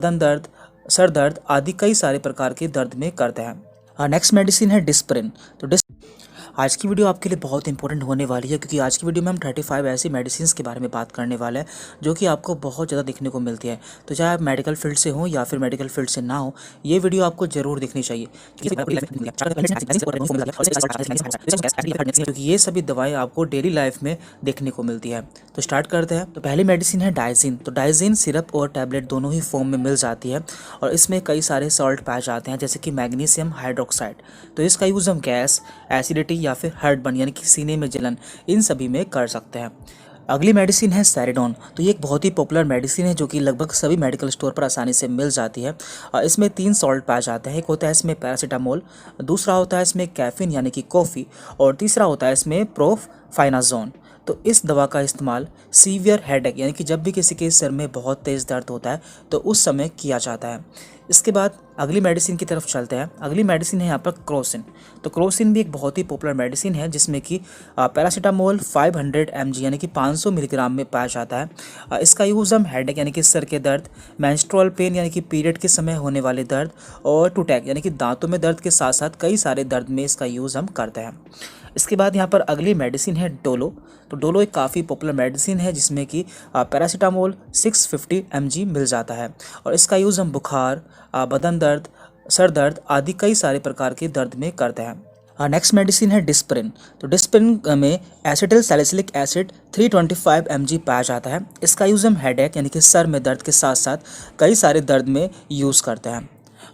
बदन दर्द, सर दर्द आदि कई सारे प्रकार के दर्द में करते हैं। नेक्स्ट मेडिसिन है डिस्प्रिन। तो आज की वीडियो आपके लिए बहुत इंपॉर्टेंट होने वाली है, क्योंकि आज की वीडियो में हम 35 ऐसी मेडिसिन के बारे में बात करने वाले हैं जो कि आपको बहुत ज़्यादा देखने को मिलती है। तो चाहे आप मेडिकल फील्ड से हो या फिर मेडिकल फील्ड से ना हो, ये वीडियो आपको जरूर देखनी चाहिए, क्योंकि ये सभी दवाएं आपको डेली लाइफ में देखने को मिलती है। तो स्टार्ट करते हैं। तो पहली मेडिसिन है डाइजिन। तो डाइजिन सिरप और टैबलेट दोनों ही फॉर्म में मिल जाती है और इसमें कई सारे सॉल्ट पाए जाते हैं, जैसे कि मैग्नीशियम हाइड्रोक्साइड। तो इसका यूज़ हम गैस, एसिडिटी या फिर हार्टबर्न यानी कि सीने में जलन, इन सभी में कर सकते हैं। अगली मेडिसिन है सेरिडोन। तो ये एक बहुत ही पॉपुलर मेडिसिन है जो कि लगभग सभी मेडिकल स्टोर पर आसानी से मिल जाती है। इसमें 3 सॉल्ट पाए जाते हैं। एक होता है इसमें पैरासीटामोल, दूसरा होता है इसमें कैफीन यानी कि कॉफ़ी, और तीसरा होता है इसमें प्रोफाइनाजोन। तो इस दवा का इस्तेमाल सीवियर हेडेक यानी कि जब भी किसी के सिर में बहुत तेज़ दर्द होता है तो उस समय किया जाता है। इसके बाद अगली मेडिसिन की तरफ चलते हैं। अगली मेडिसिन है यहाँ पर क्रोसिन। तो क्रोसिन भी एक बहुत ही पॉपुलर मेडिसिन है जिसमें कि पैरासीटामोल 500 mg यानी कि 500 मिलीग्राम में पाया जाता है। इसका यूज़ हम हेडेक यानी कि सर के दर्द, मेंस्ट्रुअल पेन यानी कि पीरियड के समय होने वाले दर्द, और टूटैक यानी कि दांतों में दर्द के साथ साथ कई सारे दर्द में इसका यूज़ हम करते हैं। इसके बाद यहाँ पर अगली मेडिसिन है डोलो। तो डोलो एक काफ़ी पॉपुलर मेडिसिन है जिसमें कि पैरासीटामोल 650 mg मिल जाता है और इसका यूज़ हम बुखार, बदन दर्द, सर दर्द आदि कई सारे प्रकार के दर्द में करते हैं। नेक्स्ट मेडिसिन है डिस्प्रिन। तो डिस्प्रिन में एसिटिल सैलिसिलिक एसिड 325 mg पाया जाता है। इसका यूज़ हम हेडेक यानी कि सर में दर्द के साथ साथ कई सारे दर्द में यूज़ करते हैं।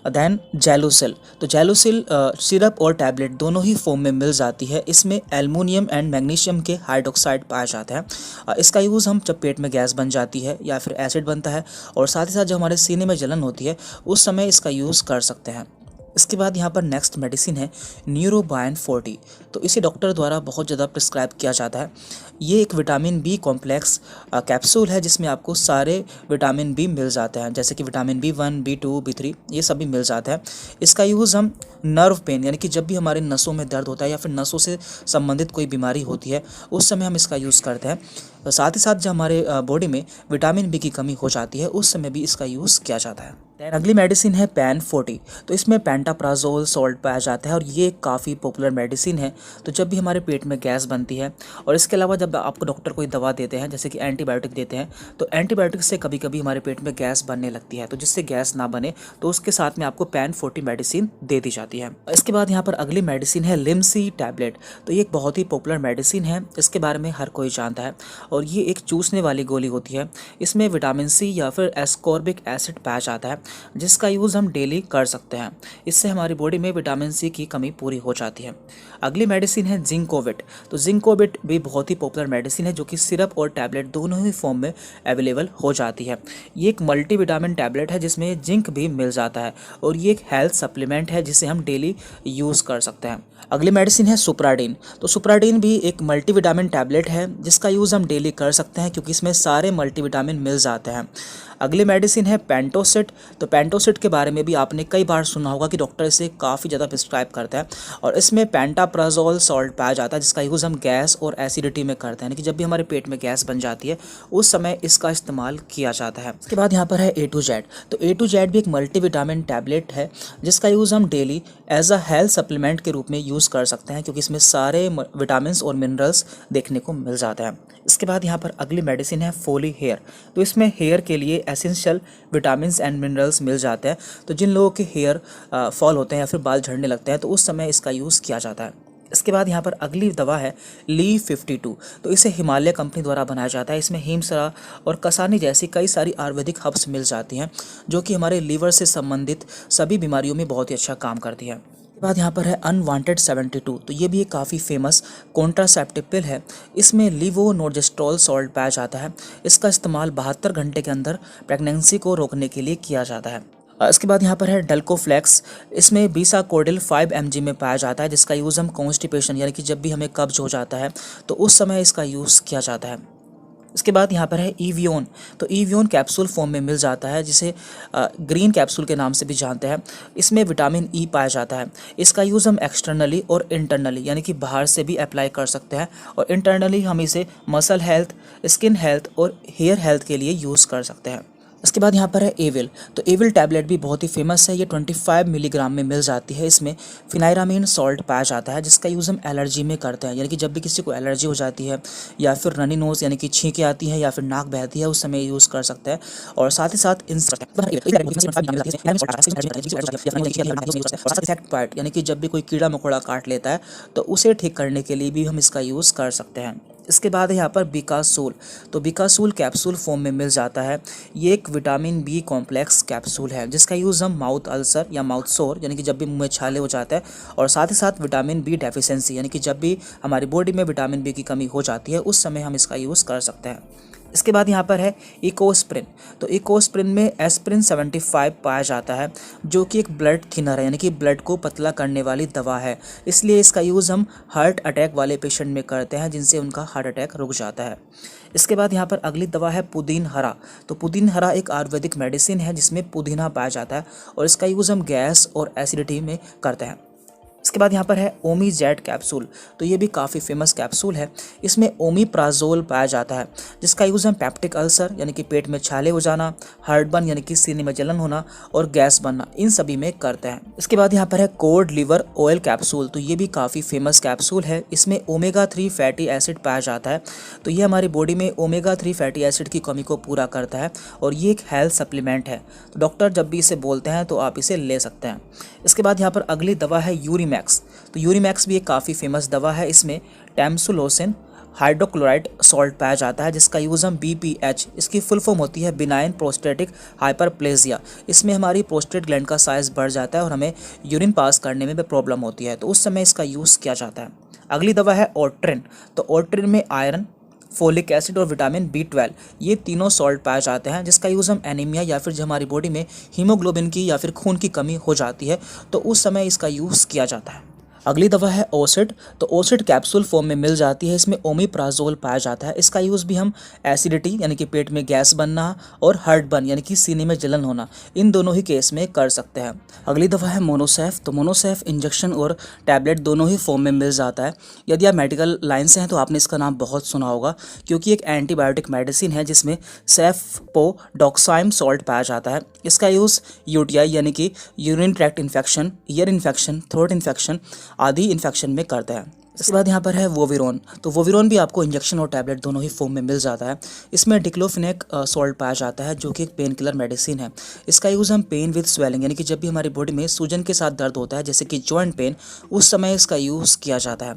दैन जेलुसिल। तो जेलुसिल सिरप और टैबलेट दोनों ही फॉर्म में मिल जाती है। इसमें एल्युमिनियम एंड मैग्नीशियम के हाइड्रोक्साइड पाए जाते हैं। इसका यूज़ हम जब पेट में गैस बन जाती है या फिर एसिड बनता है और साथ ही साथ जब हमारे सीने में जलन होती है उस समय इसका यूज़ कर सकते हैं। इसके बाद यहाँ पर नेक्स्ट मेडिसिन है न्यूरोबायन 40। तो इसे डॉक्टर द्वारा बहुत ज़्यादा प्रिस्क्राइब किया जाता है। ये एक विटामिन बी कॉम्प्लेक्स कैप्सूल है जिसमें आपको सारे विटामिन बी मिल जाते हैं, जैसे कि विटामिन B1, B2, B3 ये सभी मिल जाता है। इसका यूज़ हम नर्व पेन यानी कि जब भी हमारे नसों में दर्द होता है या फिर नसों से संबंधित कोई बीमारी होती है उस समय हम इसका यूज़ करते हैं। साथ ही साथ जब हमारे बॉडी में विटामिन बी की कमी हो जाती है उस समय भी इसका यूज़ किया जाता है। दैन अगली मेडिसिन है पैन 40। तो इसमें पेंटाप्राजोल सॉल्ट पाया जाता है और ये काफ़ी पॉपुलर मेडिसिन है। तो जब भी हमारे पेट में गैस बनती है और इसके अलावा जब आपको डॉक्टर कोई दवा देते हैं जैसे कि एंटीबायोटिक देते हैं तो एंटीबायोटिक से कभी कभी हमारे पेट में गैस बनने लगती है, तो जिससे गैस ना बने तो उसके साथ में आपको पैन 40 मेडिसिन दे दी जाती है। इसके बाद यहाँ पर अगली मेडिसिन है लिमसी टैबलेट। तो ये एक बहुत ही पॉपुलर मेडिसिन है, इसके बारे में हर कोई जानता है और ये एक चूसने वाली गोली होती है। इसमें विटामिन सी या फिर एस्कॉर्बिक एसिड पाया जाता है जिसका यूज़ हम डेली कर सकते हैं। इससे हमारी बॉडी में विटामिन सी की कमी पूरी हो जाती है। अगली मेडिसिन है जिंकोविट। तो जिंकोविट भी बहुत ही पॉपुलर मेडिसिन है जो कि सिरप और टैबलेट दोनों ही फॉर्म में अवेलेबल हो जाती है। ये एक मल्टीविटामिन टैबलेट है जिसमें जिंक भी मिल जाता है और ये एक हेल्थ सप्लीमेंट है जिसे हम डेली यूज़ कर सकते हैं। अगली मेडिसिन है सुप्राडीन। तो सुप्राडीन भी एक मल्टीविटामिन टैबलेट है जिसका यूज़ हम डेली कर सकते हैं क्योंकि इसमें सारे मल्टीविटामिन मिल जाते हैं। अगली मेडिसिन है पेंटोसिट। तो पेंटोसिट के बारे में भी आपने कई बार सुना होगा कि डॉक्टर इसे काफ़ी ज़्यादा प्रिस्क्राइब करता है और इसमें पेंटाप्राजोल सॉल्ट पाया जाता है जिसका यूज़ हम गैस और एसिडिटी में करते हैं, यानी कि जब भी हमारे पेट में गैस बन जाती है उस समय इसका इस्तेमाल किया जाता है। इसके बाद यहाँ पर है A to Z। तो A to Z भी एक मल्टीविटामिन टैबलेट है जिसका यूज़ हम daily as a health supplement के रूप में यूज़ कर सकते हैं क्योंकि इसमें सारे विटामिन और मिनरल्स देखने को मिल जाते हैं। इसके बाद यहाँ पर अगली मेडिसिन है फोली हेयर। तो इसमें हेयर के लिए एसेंशियल विटामिन्स एंड मिनरल्स मिल जाते हैं। तो जिन लोगों के हेयर फॉल होते हैं या फिर बाल झड़ने लगते हैं तो उस समय इसका यूज़ किया जाता है। इसके बाद यहाँ पर अगली दवा है ली 52। तो इसे हिमालय कंपनी द्वारा बनाया जाता है। इसमें हिमसरा और कसानी जैसी कई सारी आयुर्वेदिक हर्ब्स मिल जाती हैं जो कि हमारे लीवर से संबंधित सभी बीमारियों में बहुत ही अच्छा काम करती है। उसके बाद यहाँ पर है अनवांटेड 72। तो ये भी एक काफ़ी फेमस कॉन्ट्रासेप्टिव पिल है। इसमें लिवोनोर्जेस्ट्रोल सॉल्ट पाया जाता है। इसका इस्तेमाल 72 घंटे के अंदर प्रेगनेंसी को रोकने के लिए किया जाता है। इसके बाद यहाँ पर है डल्कोफ्लेक्स। इसमें बीसाकोडिल 5 mg में पाया जाता है जिसका यूज़ हम कॉन्स्टिपेशन यानी कि जब भी हमें कब्ज हो जाता है तो उस समय इसका यूज़ किया जाता है। इसके बाद यहाँ पर है ईवियोन। तो ईवियोन कैप्सूल फॉर्म में मिल जाता है जिसे ग्रीन कैप्सूल के नाम से भी जानते हैं। इसमें विटामिन ई पाया जाता है। इसका यूज़ हम एक्सटर्नली और इंटरनली यानी कि बाहर से भी अप्लाई कर सकते हैं और इंटरनली हम इसे मसल हेल्थ, स्किन हेल्थ और हेयर हेल्थ के लिए यूज़ कर सकते हैं। इसके बाद यहाँ पर है एविल। तो एविल टैबलेट भी बहुत ही फेमस है। ये 25 मिलीग्राम में मिल जाती है। इसमें फिनाइरामीन सॉल्ट पाया जाता है जिसका यूज़ हम एलर्जी में करते हैं, यानी कि जब भी किसी को एलर्जी हो जाती है या फिर रनी नोज यानी कि छींकें आती है या फिर नाक बहती है, उस समय यूज़ कर सकते हैं। और साथ ही साथ पार्ट यानी कि जब भी कोई कीड़ा मकोड़ा काट लेता है तो उसे ठीक करने के लिए भी हम इसका यूज़ कर सकते हैं। इसके बाद है यहाँ पर बिकासूल। तो बिकासूल कैप्सूल फॉर्म में मिल जाता है। ये एक विटामिन बी कॉम्प्लेक्स कैप्सूल है जिसका यूज़ हम माउथ अल्सर या माउथ सोर यानी कि जब भी मुंह में छाले हो जाता है और साथ ही साथ विटामिन बी डेफिशिएंसी यानी कि जब भी हमारी बॉडी में विटामिन बी की कमी हो जाती है उस समय हम इसका यूज़ कर सकते हैं। इसके बाद यहाँ पर है इकोस्प्रिन। तो इकोस्प्रिन में एस्प्रिन 75 पाया जाता है जो कि एक ब्लड थिनर है यानी कि ब्लड को पतला करने वाली दवा है। इसलिए इसका यूज़ हम हार्ट अटैक वाले पेशेंट में करते हैं जिनसे उनका हार्ट अटैक रुक जाता है। इसके बाद यहाँ पर अगली दवा है पुदीन हरा। तो पुदीन हरा एक आयुर्वेदिक मेडिसिन है जिसमें पुदीना पाया जाता है और इसका यूज़ हम गैस और एसिडिटी में करते हैं। इसके बाद यहाँ पर है ओमीजेड कैप्सूल। तो ये भी काफ़ी फेमस कैप्सूल है। इसमें ओमीप्राजोल पाया जाता है जिसका यूज़ हम पैप्टिक अल्सर यानी कि पेट में छाले हो जाना, हार्टबर्न यानी कि सीने में जलन होना और गैस बनना, इन सभी में करते हैं। इसके बाद यहाँ पर है कोड लिवर ऑयल कैप्सूल। तो ये भी काफ़ी फेमस कैप्सूल है। इसमें ओमेगा 3 फैटी एसिड पाया जाता है। तो ये हमारी बॉडी में ओमेगा 3 फैटी एसिड की कमी को पूरा करता है और ये एक हेल्थ सप्लीमेंट है। तो डॉक्टर जब भी इसे बोलते हैं तो आप इसे ले सकते हैं। इसके बाद यहाँ पर अगली दवा है यूरीमैक्स। तो यूरीमैक्स भी एक काफ़ी फेमस दवा है। इसमें टैमसुलोसिन हाइड्रोक्लोराइड सॉल्ट पाया जाता है जिसका यूज़ हम BPH, इसकी फुल फॉर्म होती है बिनाइन प्रोस्टेटिक हाइपरप्लेजिया। इसमें हमारी प्रोस्टेट ग्लैंड का साइज बढ़ जाता है और हमें यूरिन पास करने में भी प्रॉब्लम होती है, तो उस समय इसका यूज़ किया जाता है। अगली दवा है ओट्रिन। तो ओट्रिन में आयरन, फोलिक एसिड और विटामिन B12 ये तीनों सॉल्ट पाए जाते हैं जिसका यूज़ हम एनीमिया या फिर जो हमारी बॉडी में हीमोग्लोबिन की या फिर खून की कमी हो जाती है तो उस समय इसका यूज़ किया जाता है। अगली दवा है ओसिड। तो ओसिड कैप्सूल फॉर्म में मिल जाती है। इसमें ओमीप्राजोल पाया जाता है। इसका यूज़ भी हम एसिडिटी यानी कि पेट में गैस बनना और हार्टबर्न यानी कि सीने में जलन होना, इन दोनों ही केस में कर सकते हैं। अगली दवा है मोनोसेफ। तो मोनोसेफ इंजेक्शन और टैबलेट दोनों ही फॉर्म में मिल जाता है। यदि आप मेडिकल लाइन से हैं तो आपने इसका नाम बहुत सुना होगा क्योंकि एक एंटीबायोटिक मेडिसिन है जिसमें सेफपोडॉक्साइम सॉल्ट पाया जाता है। इसका यूज़ UTI यानी कि urine tract infection, ear infection, throat infection आदि इन्फेक्शन में करता है। इसके बाद यहाँ पर है वोविरोन। तो वोविरोन भी आपको इंजेक्शन और टैबलेट दोनों ही फॉर्म में मिल जाता है। इसमें डिक्लोफिनेक सॉल्ट पाया जाता है जो कि एक पेन किलर मेडिसिन है। इसका यूज़ हम पेन विद स्वेलिंग यानी कि जब भी हमारी बॉडी में सूजन के साथ दर्द होता है जैसे कि जॉइंट पेन, उस समय इसका यूज़ किया जाता है।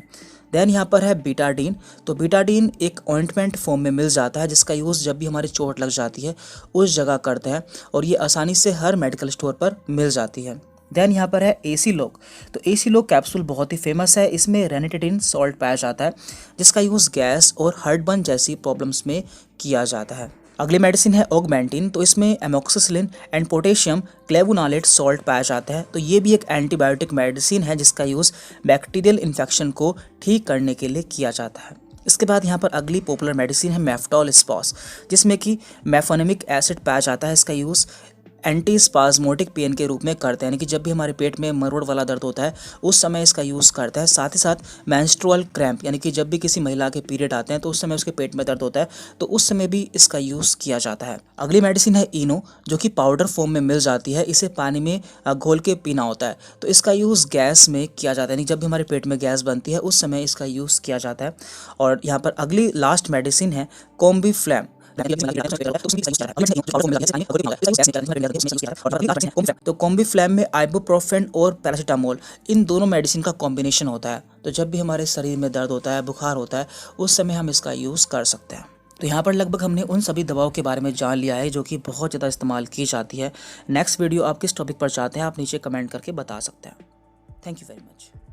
देन यहाँ पर है बीटाडीन। तो बीटाडीन एक ऑइंटमेंट फॉर्म में मिल जाता है जिसका यूज़ जब भी हमारी चोट लग जाती है उस जगह करते हैं और ये आसानी से हर मेडिकल स्टोर पर मिल जाती है। देन यहाँ पर है एसी लॉक। तो एसी लॉक कैप्सूल बहुत ही फेमस है। इसमें रेनिटिडिन सॉल्ट पाया जाता है जिसका यूज़ गैस और हार्टबर्न जैसी प्रॉब्लम्स में किया जाता है। अगली मेडिसिन है ऑगमेंटिन। तो इसमें एमोक्सिसिलिन एंड पोटेशियम क्लेवोनालेट सॉल्ट पाया जाता है। तो ये भी एक एंटीबायोटिक मेडिसिन है जिसका यूज़ बैक्टीरियल इन्फेक्शन को ठीक करने के लिए किया जाता है। इसके बाद यहाँ पर अगली पॉपुलर मेडिसिन है मेफ्टॉल स्पॉस जिसमें कि मेफोनेमिक एसिड पाया जाता है। इसका यूज़ एंटी स्पाज्मोटिक पेन के रूप में करते हैं, यानी कि जब भी हमारे पेट में मरोड़ वाला दर्द होता है उस समय इसका यूज़ करता है। साथ ही साथ मेंस्ट्रुअल क्रैम्प यानी कि जब भी किसी महिला के पीरियड आते हैं तो उस समय उसके पेट में दर्द होता है तो उस समय भी इसका यूज़ किया जाता है। अगली मेडिसिन है इनो जो कि पाउडर फॉर्म में मिल जाती है। इसे पानी में घोल के पीना होता है तो इसका यूज़ गैस में किया जाता है, यानी जब भी हमारे पेट में गैस बनती है उस समय इसका यूज़ किया जाता है। और यहाँ पर अगली लास्ट मेडिसिन है कॉम्बीफ्लैम। तो कॉम्बीफ्लैम में आइबुप्रोफेन और पैरासीटामोल इन दोनों मेडिसिन का कॉम्बिनेशन होता है। तो जब भी हमारे शरीर में दर्द होता है, बुखार होता है, उस समय हम इसका यूज़ कर सकते हैं। तो यहाँ पर लगभग हमने उन सभी दवाओं के बारे में जान लिया है जो कि बहुत ज़्यादा इस्तेमाल की जाती है। नेक्स्ट वीडियो आप किस टॉपिक पर चाहते हैं आप नीचे कमेंट करके बता सकते हैं। Thank you very much.